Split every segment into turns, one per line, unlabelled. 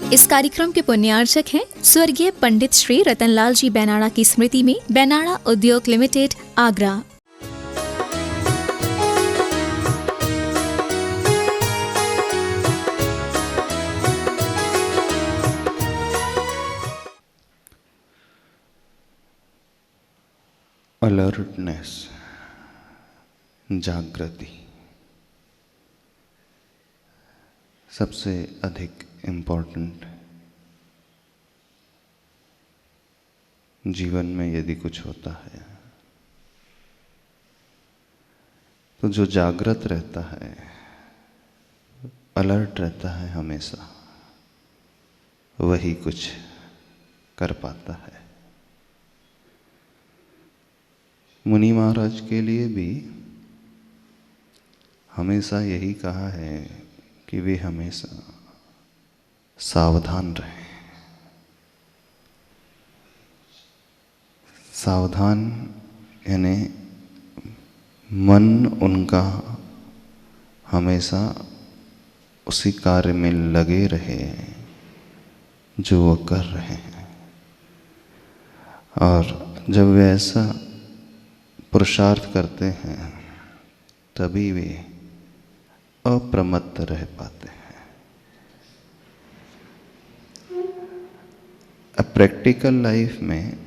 इस कार्यक्रम के पुण्यार्चक हैं स्वर्गीय पंडित श्री रतनलाल जी बैनाड़ा की स्मृति में बैनाड़ा उद्योग लिमिटेड, आगरा।
अलर्टनेस, जागृति सबसे अधिक इम्पोर्टेंट जीवन में यदि कुछ होता है तो जो जागृत रहता है, अलर्ट रहता है हमेशा, वही कुछ कर पाता है। मुनि महाराज के लिए भी हमेशा यही कहा है कि वे हमेशा सावधान रहें। सावधान यानी मन उनका हमेशा उसी कार्य में लगे रहे जो वो कर रहे हैं, और जब वे ऐसा पुरुषार्थ करते हैं तभी वे अप्रमत्त रह पाते हैं। प्रैक्टिकल लाइफ में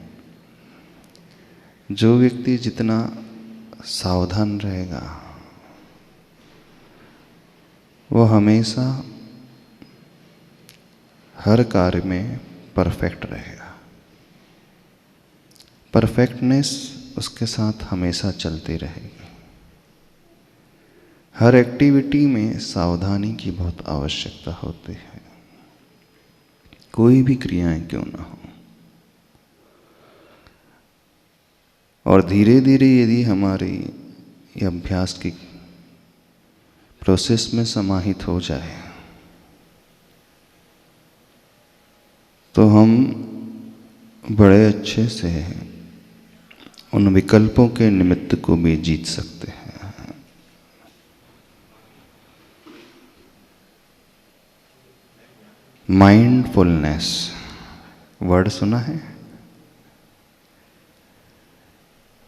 जो व्यक्ति जितना सावधान रहेगा वो हमेशा हर कार्य में परफेक्ट रहेगा। परफेक्टनेस उसके साथ हमेशा चलती रहेगी। हर एक्टिविटी में सावधानी की बहुत आवश्यकता होती है, कोई भी क्रियाएं क्यों ना हो। और धीरे धीरे यदि हमारी ये अभ्यास की प्रोसेस में समाहित हो जाए तो हम बड़े अच्छे से उन विकल्पों के निमित्त को भी जीत सकते हैं। माइंडफुलनेस वर्ड सुना है?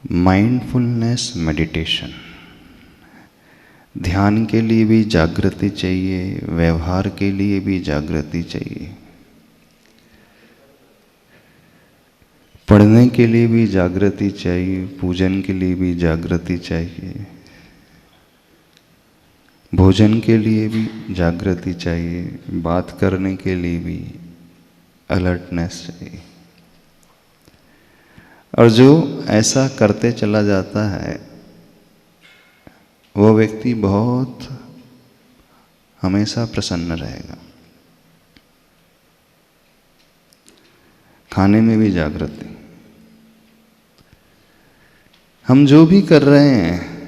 Mindfulness meditation. ध्यान के लिए भी जागृति चाहिए, व्यवहार के लिए भी जागृति चाहिए, पढ़ने के लिए भी जागृति चाहिए, पूजन के लिए भी जागृति चाहिए, भोजन के लिए भी जागृति चाहिए, बात करने के लिए भी अलर्टनेस चाहिए। और जो ऐसा करते चला जाता है वो व्यक्ति बहुत हमेशा प्रसन्न रहेगा। खाने में भी जागृति। हम जो भी कर रहे हैं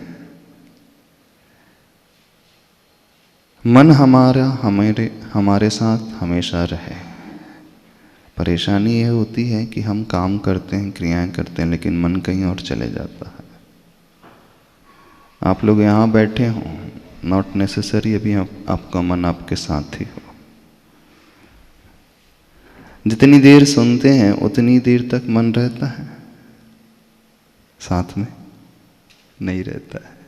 मन हमारे साथ हमेशा रहे। परेशानी यह होती है कि हम काम करते हैं, क्रियाएं करते हैं, लेकिन मन कहीं और चले जाता है। आप लोग यहाँ बैठे हों, नॉट नेसेसरी अभी आपका मन आपके साथ ही हो। जितनी देर सुनते हैं उतनी देर तक मन रहता है, साथ में नहीं रहता है।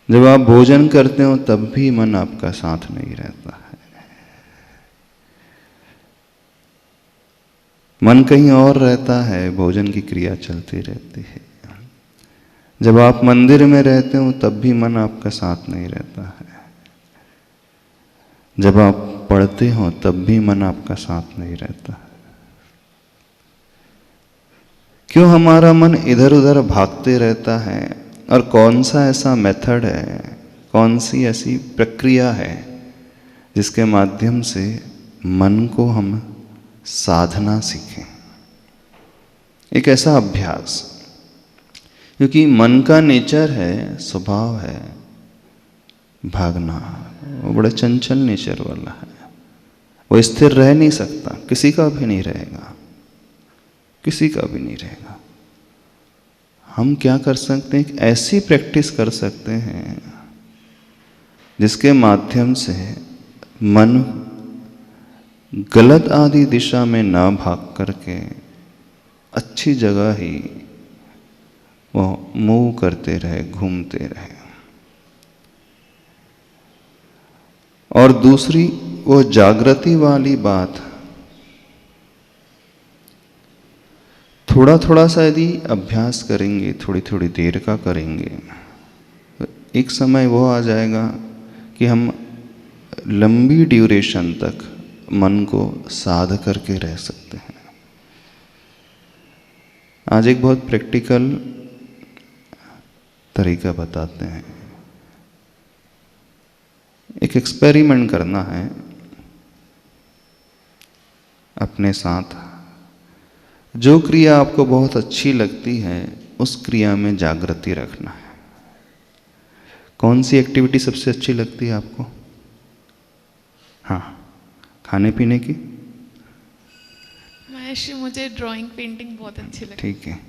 जब आप भोजन करते हो तब भी मन आपका साथ नहीं रहता है। मन कहीं और रहता है, भोजन की क्रिया चलती रहती है। जब आप मंदिर में रहते हो तब भी मन आपका साथ नहीं रहता है। जब आप पढ़ते हो तब भी मन आपका साथ नहीं रहता है। क्यों हमारा मन इधर उधर भागते रहता है? और कौन सा ऐसा मेथड है, कौन सी ऐसी प्रक्रिया है जिसके माध्यम से मन को हम साधना सीखें? एक ऐसा अभ्यास, क्योंकि मन का नेचर है, स्वभाव है भागना। वो बड़ा चंचल नेचर वाला है, वो स्थिर रह नहीं सकता, किसी का भी नहीं रहेगा, किसी का भी नहीं रहेगा। हम क्या कर सकते हैं? ऐसी प्रैक्टिस कर सकते हैं जिसके माध्यम से मन गलत आदि दिशा में ना भाग करके अच्छी जगह ही वो मूव करते रहे, घूमते रहे। और दूसरी वो जागृति वाली बात, थोड़ा थोड़ा सा यदि अभ्यास करेंगे, थोड़ी थोड़ी देर का करेंगे, तो एक समय वो आ जाएगा कि हम लंबी ड्यूरेशन तक मन को साध करके रह सकते हैं। आज एक बहुत प्रैक्टिकल तरीका बताते हैं। एक एक्सपेरिमेंट करना है अपने साथ। जो क्रिया आपको बहुत अच्छी लगती है उस क्रिया में जागृति रखना है। कौन सी एक्टिविटी सबसे अच्छी लगती है आपको? हाँ, खाने पीने की?
महेश, मुझे ड्राइंग पेंटिंग बहुत अच्छी लगती है।
ठीक है।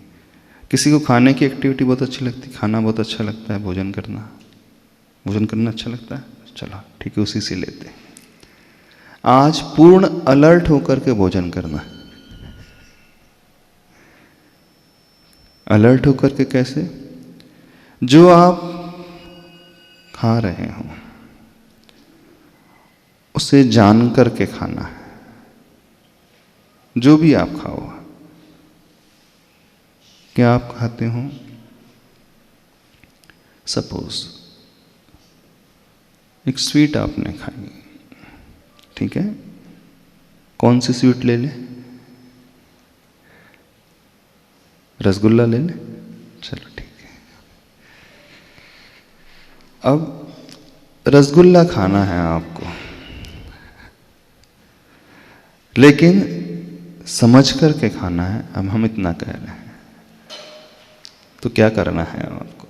किसी को खाने की एक्टिविटी बहुत अच्छी लगती है, खाना बहुत अच्छा लगता है, भोजन करना अच्छा लगता है? चलो ठीक है, उसी से लेते हैं। आज पूर्ण अलर्ट होकर के भोजन करना है। अलर्ट होकर के कैसे? जो आप खा रहे हो उसे जान करके खाना है। जो भी आप खाओ, क्या आप खाते हो? सपोज एक स्वीट आपने खाई, ठीक है? कौन सी स्वीट ले ले? रसगुल्ला ले ले? चलो ठीक है। अब रसगुल्ला खाना है आपको, लेकिन समझ करके खाना है। अब हम इतना कह रहे हैं, तो क्या करना है आपको?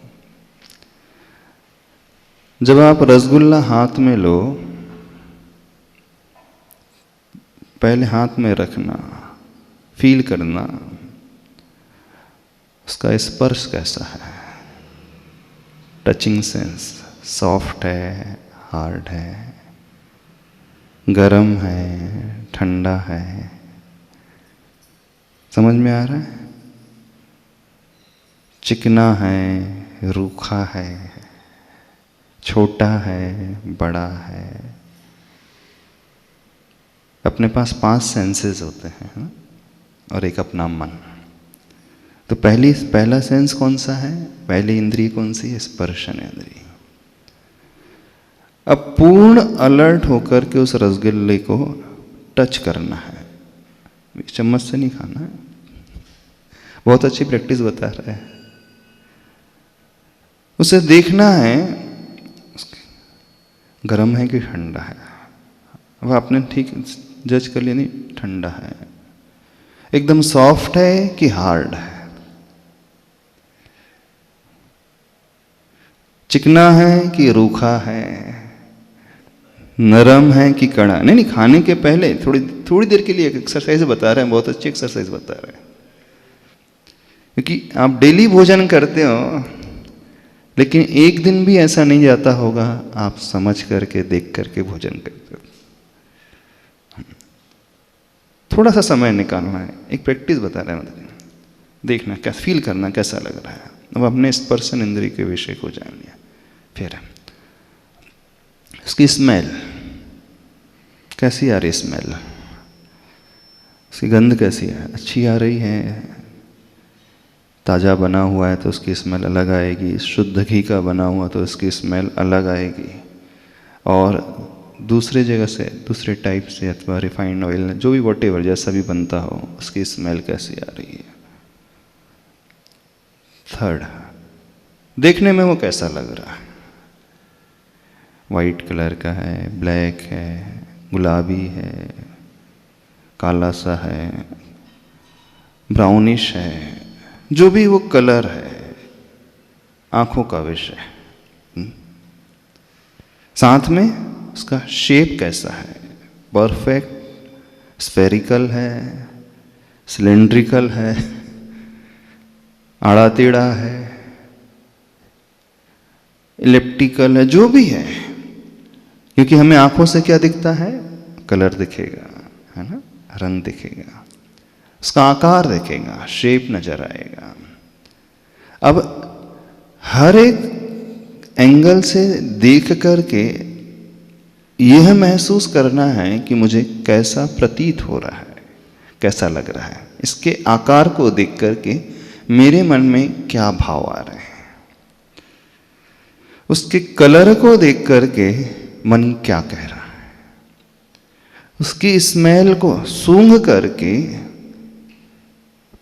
जब आप रसगुल्ला हाथ में लो, पहले हाथ में रखना, फील करना उसका स्पर्श कैसा है। टचिंग सेंस, सॉफ्ट है, हार्ड है, गरम है, ठंडा है, समझ में आ रहा है? चिकना है, रूखा है, छोटा है, बड़ा है। अपने पास 5 सेंसेस होते हैं ना? और एक अपना मन। तो पहला सेंस कौन सा है? पहली इंद्रिय कौन सी है? स्पर्शन इंद्रिय। अब पूर्ण अलर्ट होकर के उस रसगुल्ले को टच करना है, चम्मच से नहीं खाना है। बहुत अच्छी प्रैक्टिस बता रहा है। उसे देखना है गरम है कि ठंडा है। अब आपने ठीक जज कर लिया, नहीं ठंडा है। एकदम सॉफ्ट है कि हार्ड है? चिकना है कि रूखा है? नरम है कि कड़ा? नहीं, खाने के पहले थोड़ी देर के लिए एक्सरसाइज बता रहे हैं, बहुत अच्छी एक्सरसाइज बता रहे हैं। क्योंकि आप डेली भोजन करते हो, लेकिन एक दिन भी ऐसा नहीं जाता होगा आप समझ करके, देख करके भोजन करते हो। थोड़ा सा समय निकालना है, एक प्रैक्टिस बता रहे हैं। मतलब देखना, क्या फील करना, कैसा लग रहा है। अब हमने स्पर्शन इंद्रिय के विषय को जान लिया। फिर इसकी स्मेल कैसी आ रही? स्मेल, उसकी गंध कैसी है? अच्छी आ रही है? ताज़ा बना हुआ है तो उसकी स्मेल अलग आएगी, शुद्ध घी का बना हुआ तो उसकी स्मेल अलग आएगी, और दूसरे जगह से, दूसरे टाइप से, अथवा रिफाइंड ऑयल, जो भी वॉटेवर जैसा भी बनता हो, उसकी स्मेल कैसी आ रही है। थर्ड, देखने में वो कैसा लग रहा है। वाइट कलर का है, ब्लैक है, गुलाबी है, काला सा है, ब्राउनिश है, जो भी वो कलर है, आंखों का विषय। साथ में उसका शेप कैसा है? परफेक्ट, स्फेरिकल है, सिलेंड्रिकल है, आड़ा टेढ़ा है, इलिप्टिकल है, जो भी है। क्योंकि हमें आंखों से क्या दिखता है? कलर दिखेगा, रंग दिखेगा, उसका आकार दिखेगा, शेप नजर आएगा। अब हर एक एंगल से देख करके यह महसूस करना है कि मुझे कैसा प्रतीत हो रहा है, कैसा लग रहा है, इसके आकार को देख करके मेरे मन में क्या भाव आ रहे हैं, उसके कलर को देख करके मन क्या कह रहा है, उसकी स्मेल को सूंघ करके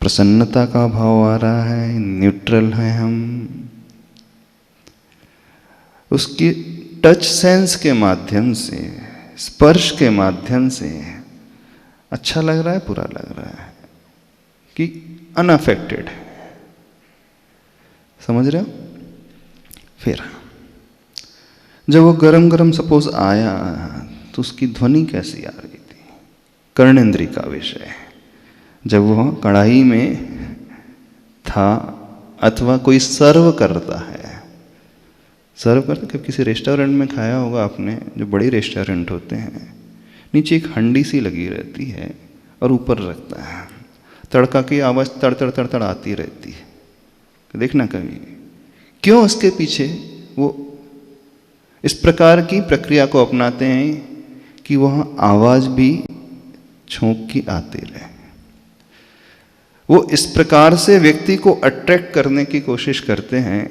प्रसन्नता का भाव आ रहा है, न्यूट्रल है हम, उसकी टच सेंस के माध्यम से, स्पर्श के माध्यम से अच्छा लग रहा है, बुरा लग रहा है कि अनअफेक्टेड है। समझ रहे हो? फिर जब वो गरम गरम सपोज आया तो उसकी ध्वनि कैसी आ रही थी, कर्णेंद्रिय का विषय है। जब वो कढ़ाई में था अथवा कोई सर्व करता है, सर्व करते, कब किसी रेस्टोरेंट में खाया होगा आपने, जो बड़ी रेस्टोरेंट होते हैं, नीचे एक हंडी सी लगी रहती है और ऊपर रखता है, तड़का की आवाज़ तड़ तड़ तड़ तड़ आती रहती है। देखना कभी, क्यों उसके पीछे वो इस प्रकार की प्रक्रिया को अपनाते हैं कि वहाँ आवाज़ भी छोंक की आती रहे। वो इस प्रकार से व्यक्ति को अट्रैक्ट करने की कोशिश करते हैं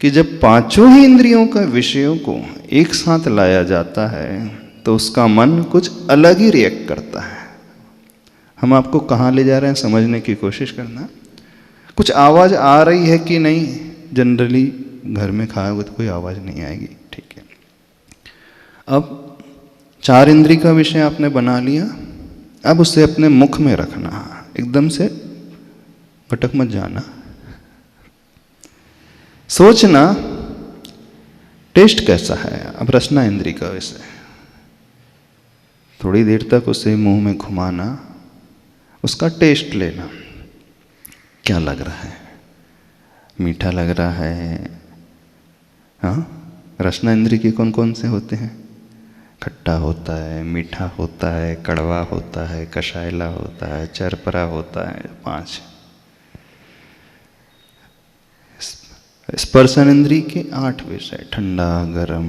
कि जब पांचों ही इंद्रियों का विषयों को एक साथ लाया जाता है तो उसका मन कुछ अलग ही रिएक्ट करता है। हम आपको कहाँ ले जा रहे हैं समझने की कोशिश करना। कुछ आवाज़ आ रही है कि नहीं, जनरली घर में खाया हुआ तो कोई आवाज़ नहीं आएगी, ठीक है। अब चार इंद्री का विषय आपने बना लिया, अब उसे अपने मुख में रखना, एकदम से भटक मत जाना, सोचना टेस्ट कैसा है। अब रसना इंद्री का विषय, थोड़ी देर तक उसे मुंह में घुमाना, उसका टेस्ट लेना, क्या लग रहा है, मीठा लग रहा है। हाँ, रसना इंद्री के कौन कौन से होते हैं? खट्टा होता है, मीठा होता है, कड़वा होता है, कषायला होता है, चरपरा होता है, 5। स्पर्शन इंद्री के 8 विषय, ठंडा, गरम,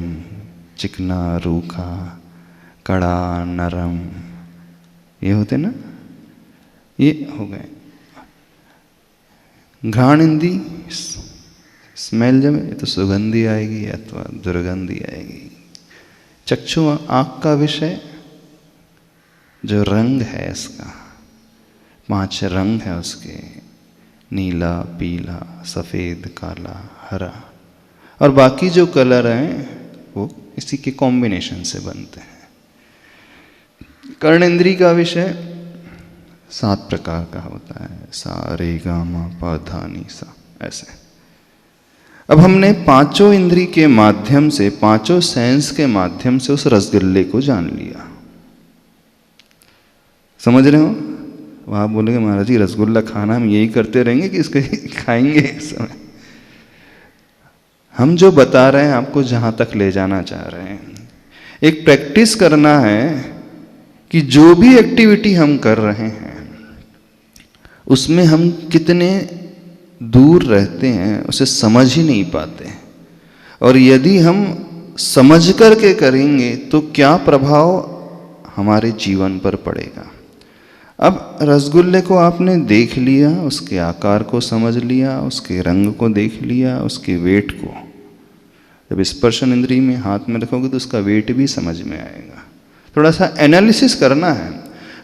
चिकना, रूखा, कड़ा, नरम, ये होते ना, ये हो गए। घ्राण इंद्री स्मेल, जब ये तो सुगंधी आएगी अथवा दुर्गंधी आएगी। चक्षु आँख का विषय, जो रंग है इसका, 5 रंग है उसके, नीला, पीला, सफ़ेद, काला, हरा, और बाकी जो कलर हैं वो इसी के कॉम्बिनेशन से बनते हैं। कर्णेंद्री का विषय 7 प्रकार का होता है, सा, रे, गा, मा, पा, धा, नी, सा, ऐसे। अब हमने पांचों इंद्री के माध्यम से, पांचों सेंस के माध्यम से उस रसगुल्ले को जान लिया। समझ रहे हो? आप बोलेंगे महाराज जी रसगुल्ला खाना हम यही करते रहेंगे कि इसको खाएंगे इस समय? हम जो बता रहे हैं आपको, जहां तक ले जाना चाह रहे हैं, एक प्रैक्टिस करना है कि जो भी एक्टिविटी हम कर रहे हैं उसमें हम कितने दूर रहते हैं उसे समझ ही नहीं पाते, और यदि हम समझ करके करेंगे तो क्या प्रभाव हमारे जीवन पर पड़ेगा। अब रसगुल्ले को आपने देख लिया, उसके आकार को समझ लिया, उसके रंग को देख लिया, उसके वेट को, जब स्पर्शन इंद्री में हाथ में रखोगे तो उसका वेट भी समझ में आएगा। थोड़ा सा एनालिसिस करना है,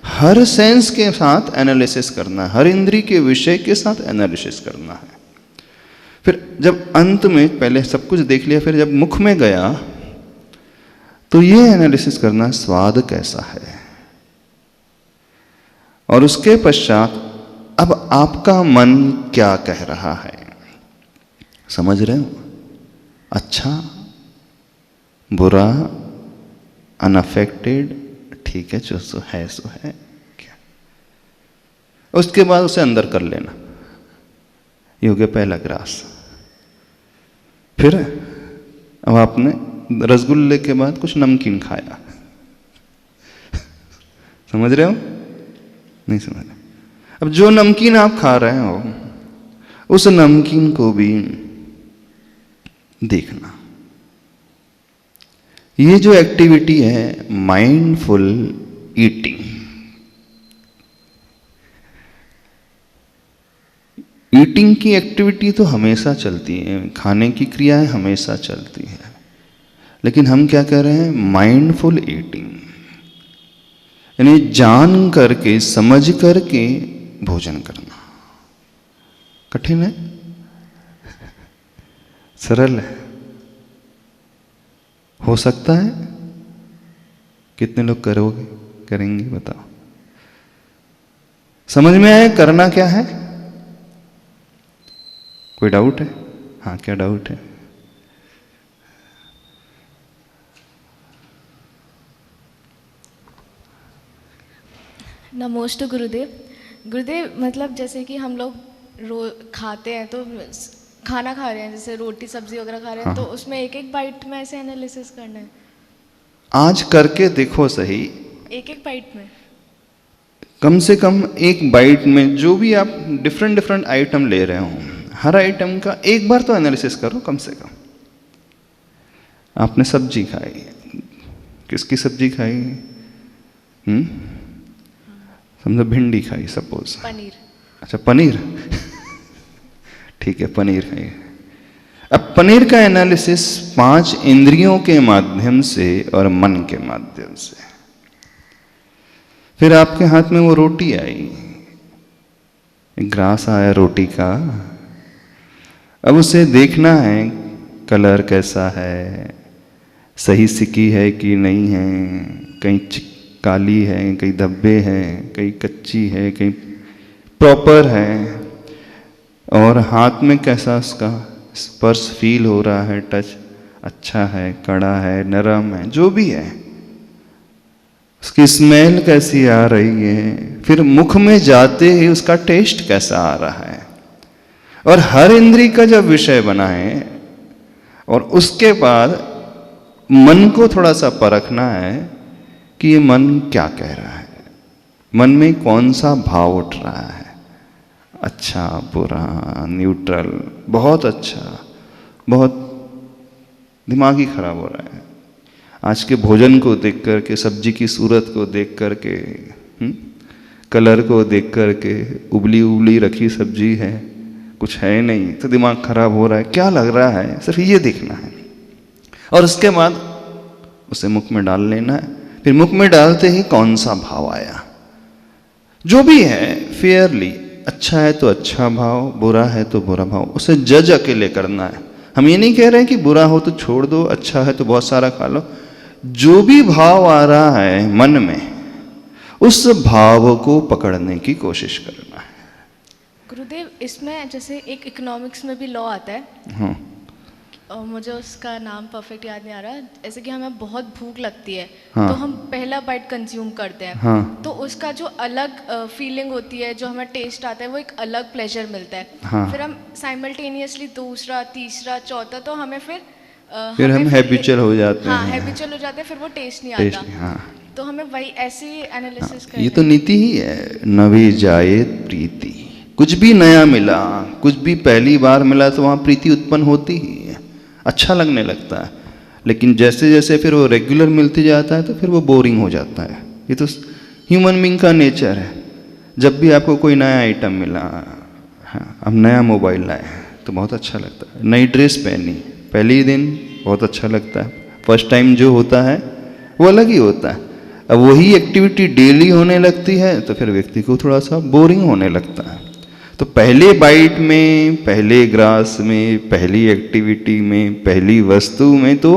हर सेंस के साथ एनालिसिस करना है, हर इंद्री के विषय के साथ एनालिसिस करना है। फिर जब अंत में, पहले सब कुछ देख लिया, फिर जब मुख में गया तो ये एनालिसिस करना, स्वाद कैसा है, और उसके पश्चात अब आपका मन क्या कह रहा है। समझ रहे हो? अच्छा, बुरा, अनअफेक्टेड, ठीक है, जो सो है सो है, क्या। उसके बाद उसे अंदर कर लेना, ये हो गया पहला ग्रास। फिर अब आपने रसगुल्ले के बाद कुछ नमकीन खाया। समझ रहे हो? नहीं समझ रहे? अब जो नमकीन आप खा रहे हो उस नमकीन को भी देखना। ये जो एक्टिविटी है माइंडफुल ईटिंग, ईटिंग की एक्टिविटी तो हमेशा चलती है, खाने की क्रियाएं हमेशा चलती है, लेकिन हम क्या कर रहे हैं? माइंडफुल ईटिंग, यानी जान करके समझ करके भोजन करना। कठिन है? सरल है? हो सकता है? कितने लोग करोगे, करेंगे बताओ? समझ में आया करना क्या है? कोई डाउट है? हाँ, क्या डाउट है?
नमोस्तु गुरुदेव। गुरुदेव मतलब जैसे कि हम लोग खाते हैं तो खाना खा रहे हैं, जैसे रोटी सब्जी वगैरह खा रहे हैं,
हाँ।
तो उसमें एक एक बाइट में ऐसे एनालिसिस करना है?
आज करके देखो सही,
एक एक बाइट में?
कम से कम एक बाइट में जो भी आप डिफरेंट डिफरेंट आइटम ले रहे हो, हर आइटम का एक बार तो एनालिसिस करो कम से कम। आपने सब्जी खाई, किसकी सब्जी खाई? समझो भिंडी खाई सपोज।
पनीर।
अच्छा पनीर ठीक है, पनीर खाई। अब पनीर का एनालिसिस 5 इंद्रियों के माध्यम से और मन के माध्यम से। फिर आपके हाथ में वो रोटी आई, एक ग्रास आया रोटी का, अब उसे देखना है कलर कैसा है, सही सिकी है कि नहीं है, कहीं काली है, कहीं धब्बे हैं, कहीं कच्ची है, कहीं प्रॉपर है, और हाथ में कैसा उसका स्पर्श फील हो रहा है, टच अच्छा है, कड़ा है, नरम है, जो भी है, उसकी स्मेल कैसी आ रही है, फिर मुख में जाते ही उसका टेस्ट कैसा आ रहा है। और हर इंद्री का जब विषय बना है, और उसके बाद मन को थोड़ा सा परखना है कि ये मन क्या कह रहा है, मन में कौन सा भाव उठ रहा है, अच्छा, बुरा, न्यूट्रल, बहुत अच्छा, बहुत दिमाग ही खराब हो रहा है। आज के भोजन को देख करके, सब्जी की सूरत को देख करके, कलर को देख करके, उबली उबली रखी सब्जी है, कुछ है नहीं, तो दिमाग खराब हो रहा है, क्या लग रहा है, सिर्फ ये देखना है। और उसके बाद उसे मुख में डाल लेना है। फिर मुख में डालते ही कौन सा भाव आया, जो भी है फेयरली, अच्छा है तो अच्छा भाव, बुरा है तो बुरा भाव, उसे जज अकेले करना है। हम ये नहीं कह रहे हैं कि बुरा हो तो छोड़ दो, अच्छा है तो बहुत सारा खा लो। जो भी भाव आ रहा है मन में, उस भाव को पकड़ने की कोशिश करना है।
गुरुदेव इसमें जैसे एक इकोनॉमिक्स में भी लॉ आता है,
हाँ,
मुझे उसका नाम परफेक्ट याद नहीं आ रहा, जैसे कि हमें बहुत भूख लगती है,
हाँ।
तो हम पहला बाइट कंज्यूम करते हैं,
हाँ।
तो उसका जो अलग फीलिंग होती है, जो हमें टेस्ट आता है, वो एक अलग प्लेजर मिलता है।
हाँ।
फिर हम साइमल्टेनियसली दूसरा, तीसरा, चौथा, तो हमें फिर
हम हैबिचुअल हो जाते
हाँ,
हैं।
हैबिचुअल हो जाते हैं, फिर वो टेस्ट नहीं
टेस्ट,
आता।
हाँ।
तो हमें वही ऐसे एनालिसिस करना
ये तो नीति ही है, नवी जाए प्रीति। कुछ भी नया मिला, कुछ भी पहली बार मिला, तो वहाँ प्रीति उत्पन्न होती ही है, अच्छा लगने लगता है। लेकिन जैसे जैसे फिर वो रेगुलर मिलती जाता है तो फिर वो बोरिंग हो जाता है। ये तो ह्यूमन बीइंग का नेचर है। जब भी आपको कोई नया आइटम मिला, हाँ, अब नया मोबाइल लाए तो बहुत अच्छा लगता है, नई ड्रेस पहनी पहले ही दिन बहुत अच्छा लगता है, फर्स्ट टाइम जो होता है वो अलग ही होता है। अब वही एक्टिविटी डेली होने लगती है तो फिर व्यक्ति को थोड़ा सा बोरिंग होने लगता है। तो पहले बाइट में, पहले ग्रास में, पहली एक्टिविटी में, पहली वस्तु में तो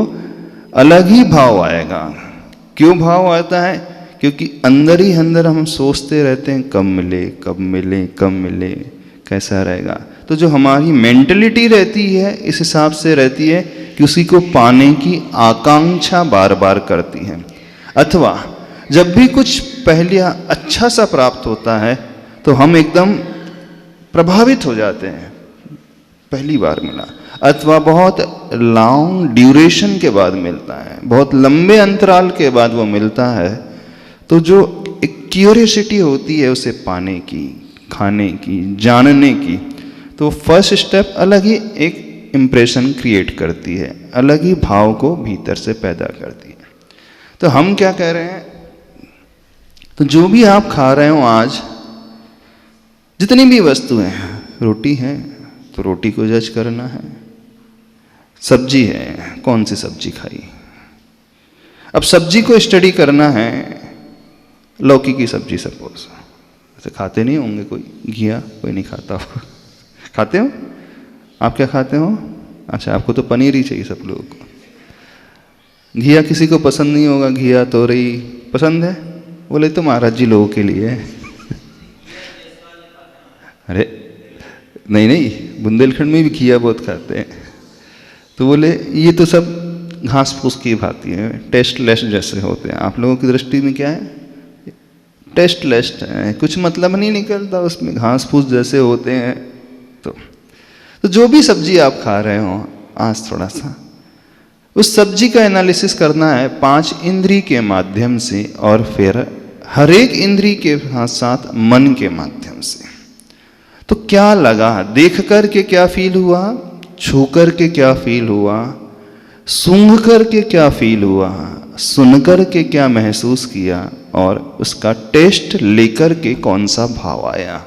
अलग ही भाव आएगा। क्यों भाव आता है? क्योंकि अंदर ही अंदर हम सोचते रहते हैं कब मिले, कब मिले, कब मिले, कैसा रहेगा। तो जो हमारी मेंटलिटी रहती है इस हिसाब से रहती है कि उसी को पाने की आकांक्षा बार बार करती है। अथवा जब भी कुछ पहले अच्छा सा प्राप्त होता है तो हम एकदम प्रभावित हो जाते हैं, पहली बार मिला। अथवा बहुत लॉन्ग ड्यूरेशन के बाद मिलता है, बहुत लंबे अंतराल के बाद वो मिलता है, तो जो एक क्यूरियोसिटी होती है उसे पाने की, खाने की, जानने की, तो फर्स्ट स्टेप अलग ही एक इम्प्रेशन क्रिएट करती है, अलग ही भाव को भीतर से पैदा करती है। तो हम क्या कह रहे हैं, तो जो भी आप खा रहे हो आज, जितनी भी वस्तुएं हैं, रोटी है तो रोटी को जज करना है, सब्जी है कौन सी सब्जी खाई। अब सब्जी को स्टडी करना है, लौकी की सब्जी सपोज, ऐसे खाते नहीं होंगे कोई, घिया कोई नहीं खाता हो खाते हो आप? क्या खाते हो? अच्छा, आपको तो पनीर ही चाहिए सब लोगों को। घिया किसी को पसंद नहीं होगा, घिया तोरई पसंद है? बोले तो महाराज जी लोगों के लिए अरे नहीं, बुंदेलखंड में भी घिया बहुत खाते हैं। तो बोले ये तो सब घास फूस की भांति है, टेस्टलेस जैसे होते हैं। आप लोगों की दृष्टि में क्या है? टेस्टलेस है, कुछ मतलब नहीं निकलता उसमें, घास फूस जैसे होते हैं। तो जो भी सब्जी आप खा रहे हो आज, थोड़ा सा उस सब्जी का एनालिसिस करना है 5 इंद्री के माध्यम से, और फिर हर एक इंद्री के साथ साथ मन के माध्यम से। तो क्या लगा, देख कर के क्या फील हुआ, छू कर के क्या फील हुआ, सूंघ कर के क्या फील हुआ, सुन कर के क्या महसूस किया, और उसका टेस्ट लेकर के कौन सा भाव आया।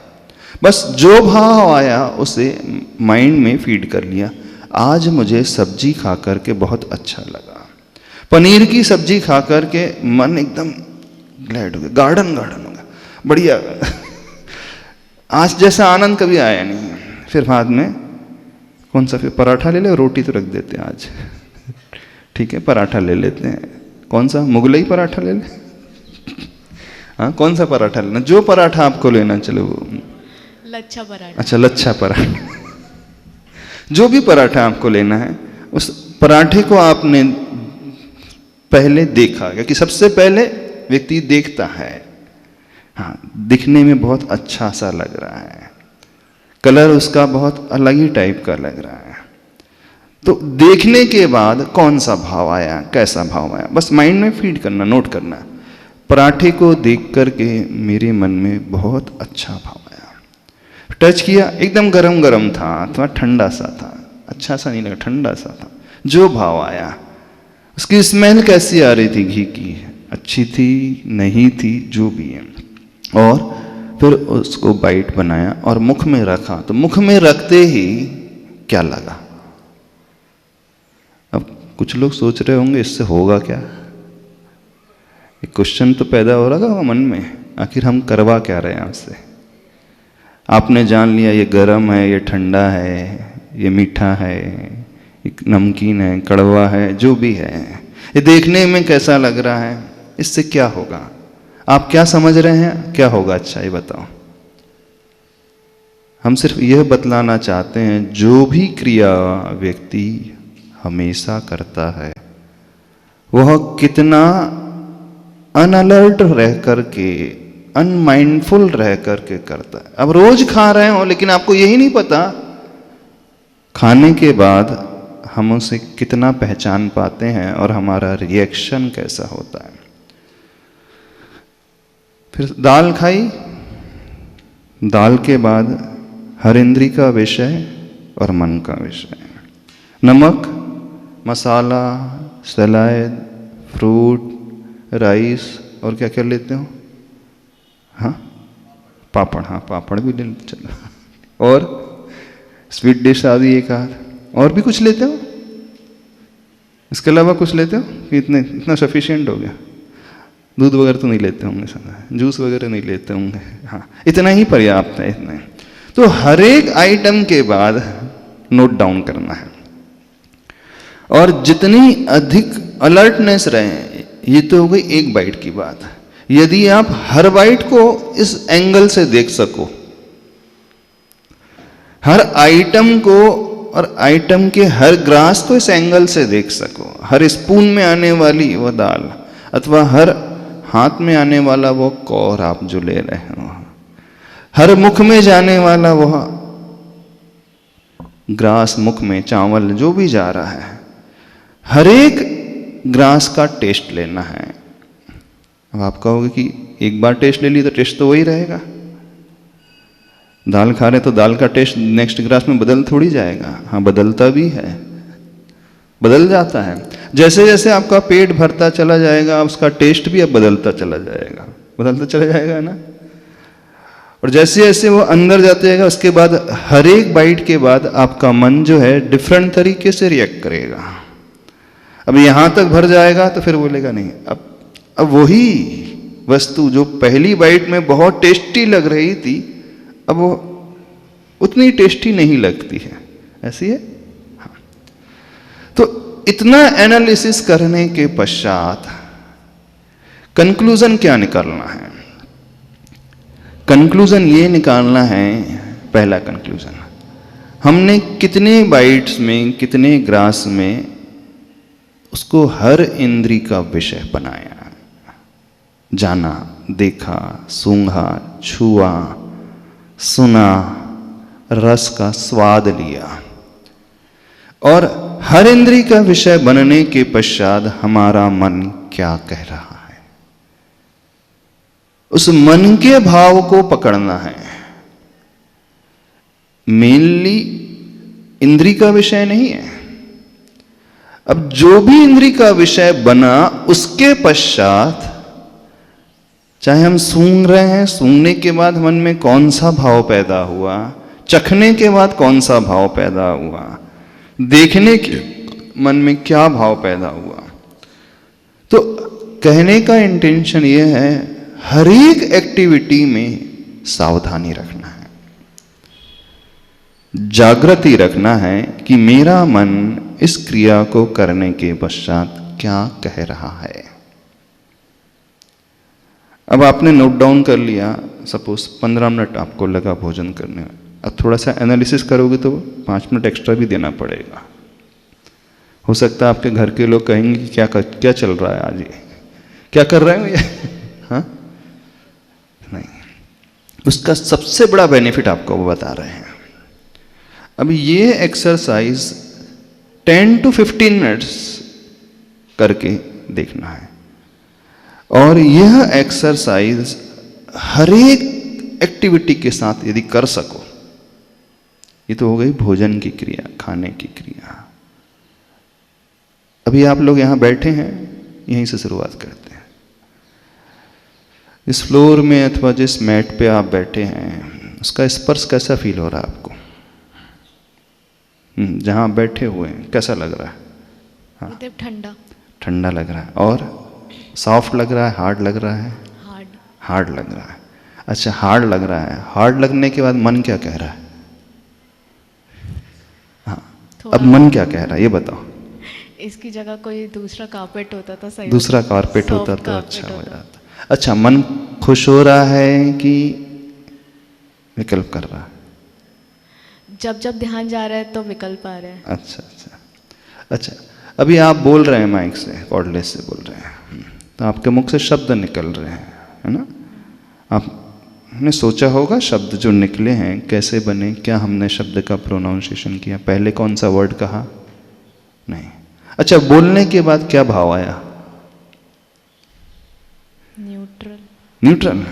बस जो भाव आया उसे माइंड में फीड कर लिया। आज मुझे सब्जी खा कर के बहुत अच्छा लगा, पनीर की सब्जी खा कर के मन एकदम ग्लैड हो गया, गार्डन हो गया, बढ़िया आज जैसा आनंद कभी आया नहीं। फिर बाद में कौन सा, फिर पराठा ले ले, रोटी तो रख देते हैं आज ठीक है, पराठा ले लेते हैं। कौन सा, मुगलई पराठा ले ले हाँ, कौन सा पराठा लेना, जो पराठा आपको लेना, चलो वो
लच्छा पराठा।
अच्छा, लच्छा पराठा जो भी पराठा आपको लेना है, उस पराठे को आपने पहले देखा, क्योंकि सबसे पहले व्यक्ति देखता है। हाँ, दिखने में बहुत अच्छा सा लग रहा है, कलर उसका बहुत अलग ही टाइप का लग रहा है। तो देखने के बाद कौन सा भाव आया, कैसा भाव आया, बस माइंड में फीड करना, नोट करना। पराठे को देख करके मेरे मन में बहुत अच्छा भाव आया। टच किया, एकदम गरम गरम था, थोड़ा ठंडा सा था, अच्छा सा नहीं लगा, ठंडा सा था। जो भाव आया, उसकी स्मेल कैसी आ रही थी, घी की, अच्छी थी नहीं थी, जो भी है। और फिर उसको बाइट बनाया और मुख में रखा। तो मुख में रखते ही क्या लगा? अब कुछ लोग सोच रहे होंगे इससे होगा क्या, एक क्वेश्चन तो पैदा हो रहा होगा मन में, आखिर हम करवा क्या रहे हैं उससे। आपने जान लिया ये गर्म है, ये ठंडा है, ये मीठा है, ये नमकीन है, कड़वा है, जो भी है, ये देखने में कैसा लग रहा है, इससे क्या होगा? आप क्या समझ रहे हैं क्या होगा? अच्छा ये बताओ। हम सिर्फ यह बतलाना चाहते हैं, जो भी क्रिया व्यक्ति हमेशा करता है वह कितना अनअलर्ट रह करके, अनमाइंडफुल रह करके करता है। अब रोज खा रहे हो लेकिन आपको यही नहीं पता खाने के बाद हम उसे कितना पहचान पाते हैं और हमारा रिएक्शन कैसा होता है। फिर दाल खाई, दाल के बाद हर इंद्री का विषय और मन का विषय, नमक, मसाला, सलाद, फ्रूट, राइस, और क्या क्या लेते हो? हाँ, पापड़, हाँ पापड़ भी ले लेते चलो, और स्वीट डिश आदि एक आध, और भी कुछ लेते हो? इसके अलावा कुछ लेते हो कि इतना सफिशिएंट हो गया? दूध वगैरह तो नहीं लेते होंगे, सुना है, जूस वगैरह नहीं लेते होंगे, हाँ इतना ही पर्याप्त है, इतना ही। तो हर एक आइटम के बाद नोट डाउन करना है, और जितनी अधिक अलर्टनेस रहे, ये तो हो गई एक बाइट की बात। यदि आप हर बाइट को इस एंगल से देख सको, हर आइटम को और आइटम के हर ग्रास को इस एंगल से देख सको, हर स्पून में आने वाली वो दाल अथवा हर हाथ में आने वाला वो कौर आप जो ले रहे हो, हर मुख में जाने वाला वह ग्रास, मुख में चावल जो भी जा रहा है, हर एक ग्रास का टेस्ट लेना है। अब आप कहोगे कि एक बार टेस्ट ले ली तो टेस्ट तो वही रहेगा। दाल खा रहे तो दाल का टेस्ट नेक्स्ट ग्लास में बदल थोड़ी जाएगा। हाँ, बदलता भी है, बदल जाता है। जैसे जैसे आपका पेट भरता चला जाएगा उसका टेस्ट भी अब बदलता चला जाएगा, बदलता चला जाएगा ना। और जैसे जैसे वो अंदर जाते जाएगा उसके बाद हर एक बाइट के बाद आपका मन जो है डिफरेंट तरीके से रिएक्ट करेगा। अब यहाँ तक भर जाएगा तो फिर बोलेगा नहीं, अब वही वस्तु जो पहली बाइट में बहुत टेस्टी लग रही थी अब वो उतनी टेस्टी नहीं लगती है। ऐसी है। हाँ। तो इतना एनालिसिस करने के पश्चात कंक्लूजन क्या निकालना है? कंक्लूजन ये निकालना है, पहला कंक्लूजन, हमने कितने बाइट्स में कितने ग्रास में उसको हर इंद्री का विषय बनाया, जाना, देखा, सूंघा, छुआ, सुना, रस का स्वाद लिया। और हर इंद्री का विषय बनने के पश्चात हमारा मन क्या कह रहा है, उस मन के भाव को पकड़ना है। मेनली इंद्री का विषय नहीं है। अब जो भी इंद्री का विषय बना उसके पश्चात चाहे हम सूंघ रहे हैं, सूंघने के बाद मन में कौन सा भाव पैदा हुआ, चखने के बाद कौन सा भाव पैदा हुआ, देखने के मन में क्या भाव पैदा हुआ। तो कहने का इंटेंशन यह है, हर एक एक्टिविटी में सावधानी रखना है, जागृति रखना है कि मेरा मन इस क्रिया को करने के पश्चात क्या कह रहा है। अब आपने नोट डाउन कर लिया, सपोज 15 मिनट आपको लगा भोजन करने में, अब थोड़ा सा एनालिसिस करोगे तो 5 मिनट एक्स्ट्रा भी देना पड़ेगा। हो सकता है आपके घर के लोग कहेंगे कि क्या चल रहा है आज, ये क्या कर रहे हो ये हाँ, नहीं, उसका सबसे बड़ा बेनिफिट आपको वो बता रहे हैं। अब ये एक्सरसाइज 10 to 15 मिनट्स करके देखना है। और यह एक्सरसाइज हर एक एक्टिविटी के साथ यदि कर सको, ये तो हो गई भोजन की क्रिया, खाने की क्रिया। अभी आप लोग यहां बैठे हैं, यहीं से शुरुआत करते हैं। इस फ्लोर में अथवा जिस मैट पे आप बैठे हैं उसका स्पर्श कैसा फील हो रहा है आपको? जहां बैठे हुए हैं कैसा लग रहा है? हाँ,
ठंडा
ठंडा लग रहा है। और सॉफ्ट लग रहा है, हार्ड लग रहा है? हार्ड लग रहा है। अच्छा, हार्ड लग रहा है। हार्ड लगने के बाद मन क्या कह रहा है? हाँ, अब मन क्या कह रहा है ये बताओ।
इसकी जगह कोई दूसरा कारपेट होता तो सही,
दूसरा कारपेट होता तो अच्छा हो जाता। अच्छा, मन खुश हो रहा है कि विकल्प कर रहा है?
जब जब ध्यान जा रहा है तो विकल्प आ रहा है।
अच्छा, अभी आप बोल रहे हैं माइक से, कॉर्डलेस से बोल रहे हैं, तो आपके मुख से शब्द निकल रहे हैं, है ना? आपने सोचा होगा शब्द जो निकले हैं कैसे बने, क्या हमने शब्द का प्रोनाउंसिएशन किया, पहले कौन सा वर्ड कहा? नहीं। अच्छा, बोलने के बाद क्या भाव आया? न्यूट्रल।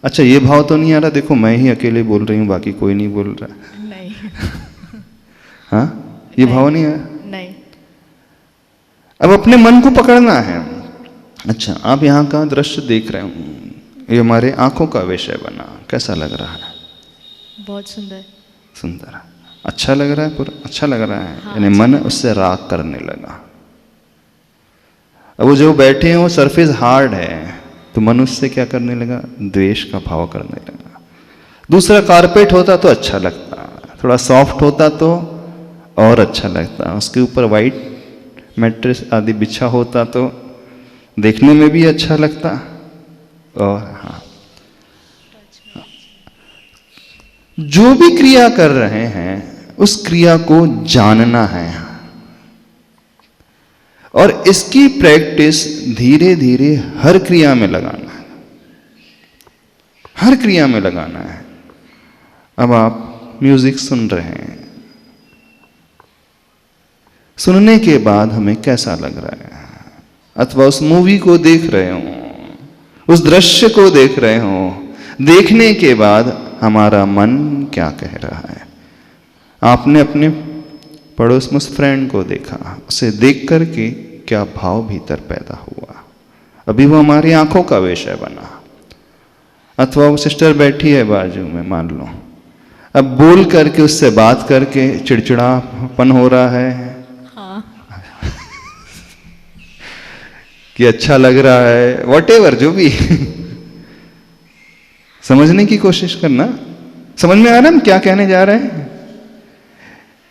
अच्छा, ये भाव तो नहीं आ रहा देखो मैं ही अकेले बोल रही हूँ बाकी कोई नहीं बोल रहा?
नहीं।
हाँ, ये भाव नहीं आया?
नहीं।
अब अपने मन को पकड़ना है। अच्छा, आप यहाँ का दृश्य देख रहे हो, ये हमारे आंखों का विषय बना, कैसा लग रहा है?
बहुत सुंदर।
सुंदर, अच्छा लग रहा है, पूरा अच्छा लग रहा है।
हाँ,
यानी मन उससे राग करने लगा। अब वो जो बैठे हैं वो सरफेस हार्ड है, तो मन उससे क्या करने लगा? द्वेष का भाव करने लगा। दूसरा कारपेट होता तो अच्छा लगता, थोड़ा सॉफ्ट होता तो और अच्छा लगता, उसके ऊपर वाइट मैट्रेस आदि बिछा होता तो देखने में भी अच्छा लगता। और हाँ, जो भी क्रिया कर रहे हैं उस क्रिया को जानना है और इसकी प्रैक्टिस धीरे धीरे हर क्रिया में लगाना है, हर क्रिया में लगाना है। अब आप म्यूजिक सुन रहे हैं, सुनने के बाद हमें कैसा लग रहा है, अथवा उस मूवी को देख रहे हो, उस दृश्य को देख रहे हो, देखने के बाद हमारा मन क्या कह रहा है। आपने अपने पड़ोस में उस फ्रेंड को देखा, उसे देख करके क्या भाव भीतर पैदा हुआ, अभी वो हमारी आंखों का विषय बना। अथवा वो सिस्टर बैठी है बाजू में, मान लो, अब बोल करके उससे बात करके चिड़चिड़ापन हो रहा है,
हाँ।
कि अच्छा लग रहा है, वॉटेवर जो भी समझने की कोशिश करना। समझ में आ रहा है हम क्या कहने जा रहे हैं।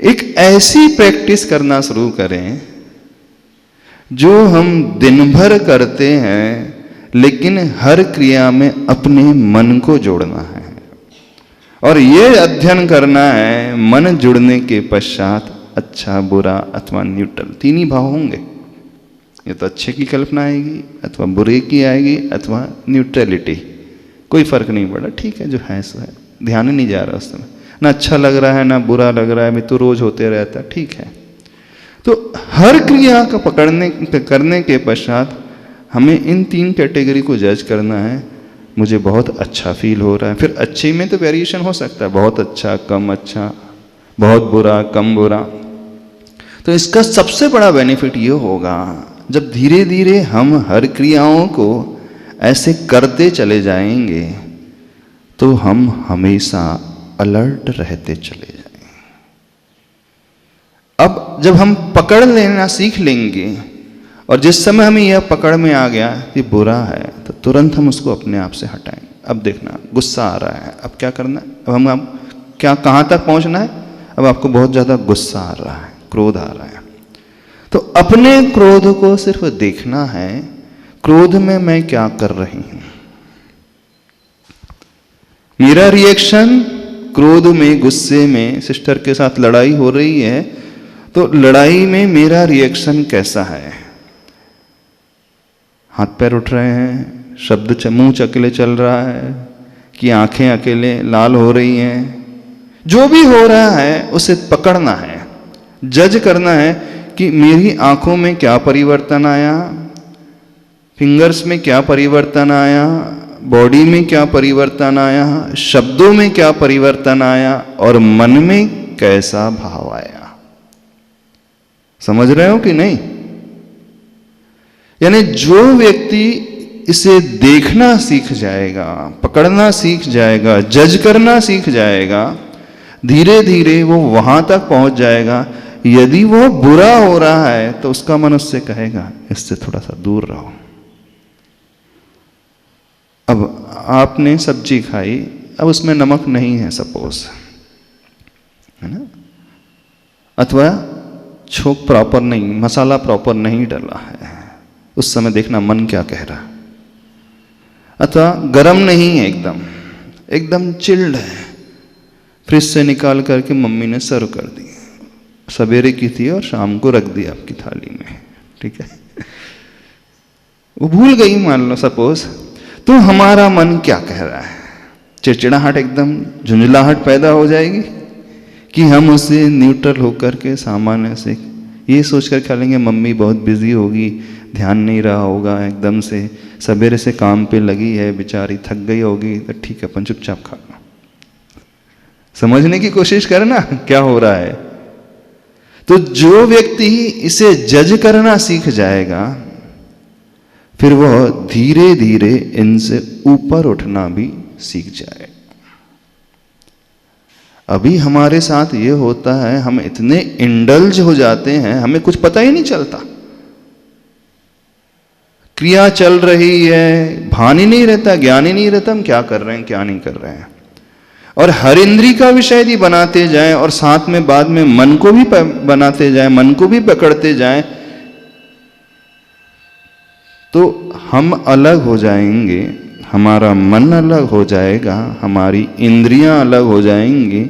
एक ऐसी प्रैक्टिस करना शुरू करें जो हम दिन भर करते हैं, लेकिन हर क्रिया में अपने मन को जोड़ना है। और ये अध्ययन करना है, मन जुड़ने के पश्चात अच्छा बुरा अथवा न्यूट्रल तीन ही भाव होंगे। ये तो अच्छे की कल्पना आएगी, अथवा बुरे की आएगी, अथवा न्यूट्रलिटी। कोई फर्क नहीं पड़ा, ठीक है जो है सो है, ध्यान ही नहीं जा रहा उस समय, ना अच्छा लग रहा है ना बुरा लग रहा है, मैं तो रोज होते रहता है, ठीक है। तो हर क्रिया का करने के पश्चात हमें इन तीन कैटेगरी को जज करना है। मुझे बहुत अच्छा फील हो रहा है, फिर अच्छे में तो वेरिएशन हो सकता है, बहुत अच्छा, कम अच्छा, बहुत बुरा, कम बुरा। तो इसका सबसे बड़ा बेनिफिट ये होगा जब धीरे धीरे हम हर क्रियाओं को ऐसे करते चले जाएंगे तो हम हमेशा अलर्ट रहते चले जाएंगे। अब जब हम पकड़ लेना सीख लेंगे और जिस समय हमें यह पकड़ में आ गया कि बुरा है तो तुरंत हम उसको अपने आप से हटाएंगे। अब देखना गुस्सा आ रहा है, अब क्या करना है, अब हम क्या कहाँ तक पहुँचना है। अब आपको बहुत ज़्यादा गुस्सा आ रहा है, क्रोध आ रहा है, तो अपने क्रोध को सिर्फ देखना है, क्रोध में मैं क्या कर रही हूं। मेरा रिएक्शन क्रोध में, गुस्से में, सिस्टर के साथ लड़ाई हो रही है तो लड़ाई में मेरा रिएक्शन कैसा है। हाथ पैर उठ रहे हैं, शब्द मुंह अकेले चल रहा है, कि आंखें अकेले लाल हो रही हैं, जो भी हो रहा है उसे पकड़ना है, जज करना है कि मेरी आंखों में क्या परिवर्तन आया, फिंगर्स में क्या परिवर्तन आया, बॉडी में क्या परिवर्तन आया, शब्दों में क्या परिवर्तन आया और मन में कैसा भाव आया। समझ रहे हो कि नहीं। यानी जो व्यक्ति इसे देखना सीख जाएगा, पकड़ना सीख जाएगा, जज करना सीख जाएगा, धीरे धीरे वो वहां तक पहुंच जाएगा। यदि वो बुरा हो रहा है तो उसका मन उससे कहेगा इससे थोड़ा सा दूर रहो। अब आपने सब्जी खाई, अब उसमें नमक नहीं है सपोज, है ना, अथवा छोंक प्रॉपर नहीं, मसाला प्रॉपर नहीं डला है, उस समय देखना मन क्या कह रहा। अथवा गरम नहीं है, एकदम चिल्ड है, फ्रिज से निकाल करके मम्मी ने सर्व कर दी, सवेरे की थी और शाम को रख दी आपकी थाली में, ठीक है, वो भूल गई मान लो सपोज, तो हमारा मन क्या कह रहा है। चिड़चिड़ाहट, एकदम झुंझलाहट पैदा हो जाएगी कि हम उसे न्यूट्रल होकर के सामान्य से ये सोच कर खा लेंगे मम्मी बहुत बिजी होगी, ध्यान नहीं रहा होगा, एकदम से सवेरे से काम पे लगी है, बेचारी थक गई होगी, तो ठीक है अपन चुपचाप खा लो। समझने की कोशिश करना क्या हो रहा है। तो जो व्यक्ति इसे जज करना सीख जाएगा फिर वह धीरे धीरे इनसे ऊपर उठना भी सीख जाए। अभी हमारे साथ ये होता है, हम इतने इंडल्ज हो जाते हैं, हमें कुछ पता ही नहीं चलता, क्रिया चल रही है, भान ही नहीं रहता, ज्ञान ही नहीं रहता हम क्या कर रहे हैं क्या नहीं कर रहे हैं। और हर इंद्री का विषय यदि बनाते जाएं और साथ में बाद में मन को भी बनाते जाएं, मन को भी पकड़ते जाएं, तो हम अलग हो जाएंगे, हमारा मन अलग हो जाएगा, हमारी इंद्रियां अलग हो जाएंगी,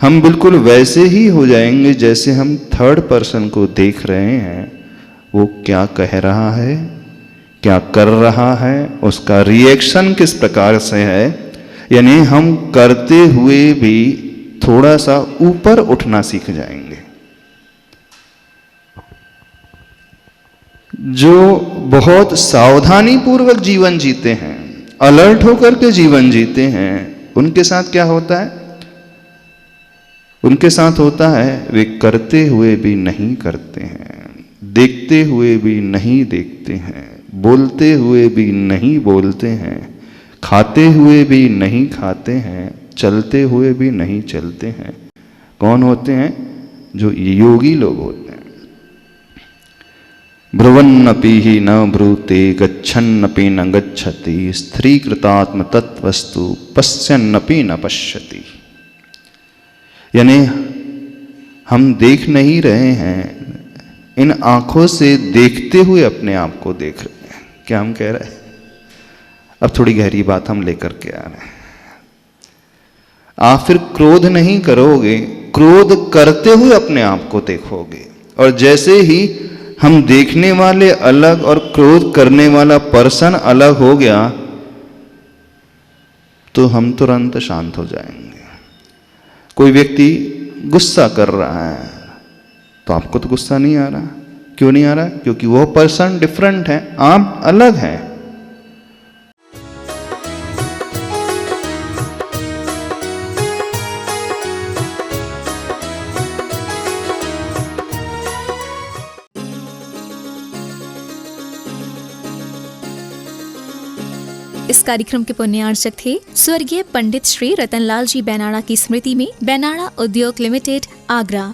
हम बिल्कुल वैसे ही हो जाएंगे जैसे हम थर्ड पर्सन को देख रहे हैं, वो क्या कह रहा है, क्या कर रहा है, उसका रिएक्शन किस प्रकार से है। यानी हम करते हुए भी थोड़ा सा ऊपर उठना सीख जाएंगे। जो बहुत सावधानी पूर्वक जीवन जीते हैं, अलर्ट होकर के जीवन जीते हैं, उनके साथ क्या होता है? उनके साथ होता है वे करते हुए भी नहीं करते हैं, देखते हुए भी नहीं देखते हैं, बोलते हुए भी नहीं बोलते हैं, खाते हुए भी नहीं खाते हैं, चलते हुए भी नहीं चलते हैं। कौन होते हैं? जो योगी लोग होते हैं। ब्रुवन्नपि ही न ब्रूते गच्छन्नपि न गच्छति स्त्रीकृतात्म तत्वस्तु पश्यन्नपि न पश्यति। यानी हम देख नहीं रहे हैं, इन आंखों से देखते हुए अपने आप को देख रहे हैं। क्या हम कह रहे हैं? अब थोड़ी गहरी बात हम लेकर के आ रहे हैं। आप फिर क्रोध नहीं करोगे, क्रोध करते हुए अपने आप को देखोगे। और जैसे ही हम देखने वाले अलग और क्रोध करने वाला पर्सन अलग हो गया तो हम तुरंत शांत हो जाएंगे। कोई व्यक्ति गुस्सा कर रहा है तो आपको तो गुस्सा नहीं आ रहा। क्यों नहीं आ रहा? क्योंकि वो पर्सन डिफरेंट है, आप अलग हैं।
इस कार्यक्रम के पुण्यार्चक थे स्वर्गीय पंडित श्री रतनलाल जी बेनाड़ा की स्मृति में बेनाड़ा उद्योग लिमिटेड, आगरा।